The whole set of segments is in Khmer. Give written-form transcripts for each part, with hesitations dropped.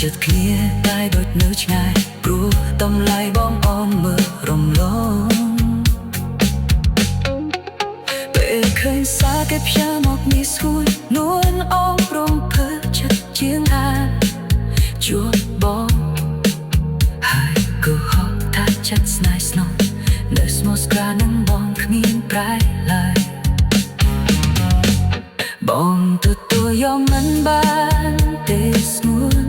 ចិត្តគ្នាតែដូចនៅឆ្ងាយព្រោះតម្លៃបងអមមើលរំលងពេលឃើញសារគេផ្ញើមកមានស្រួយនួនអងព្រមភើចិត្តជាងអាជួបបងហើយក៏ហត់ថាចិត្តស្នេហ៍ស្នងនៅស្មោះស្ក្រានឹងបងគ្មានប្រែឡើយបងទទួលយកមិនបានទេស្ងួន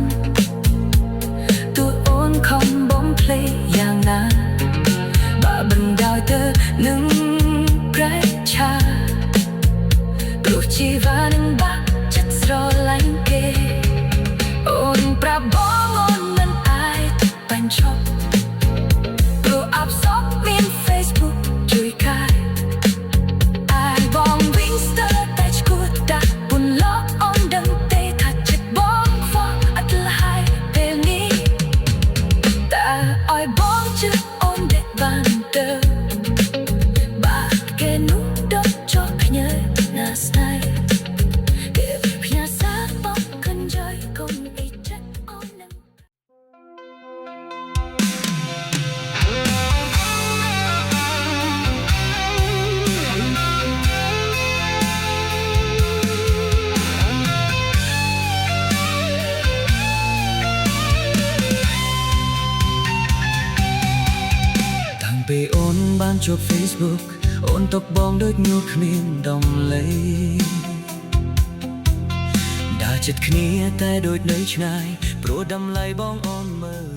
ទូអូនខំបំភ្លេចយ៉ាងណាបើបណ្ដោយเธอនឹងប្រែឆាព្រោះជីវ៉ានឹងបាក់ចិត្តស្រឡាញ់គេអូនប្រាប់បងអូនមិនអាចបញ្ឈប់ព្រោះអាប់សពមាន Facebook ជួយកាយអាយបងវិញស្ទើរតែឈួតដាក់ពុនលោកអូនដឹងទេថាចិត្តបងខ្វល់អត់លហើយពេលនេះតែឲ្យបងជឿអូនដែលបានទៅបាក់គេនោះដល់ចោលភ្ញើណាស្នេហ៍គេភ្ញើសារបងខនចៃកុំអីចិត្តអូននឹងពេលអូនបានជួប Facebook អូនຕົកបងដូចញូគ្មានដំឡេដើរចិត្តគ្នាតែដូចនៅឆ្ងាយព្រោះតម្លៃបងអូនមើល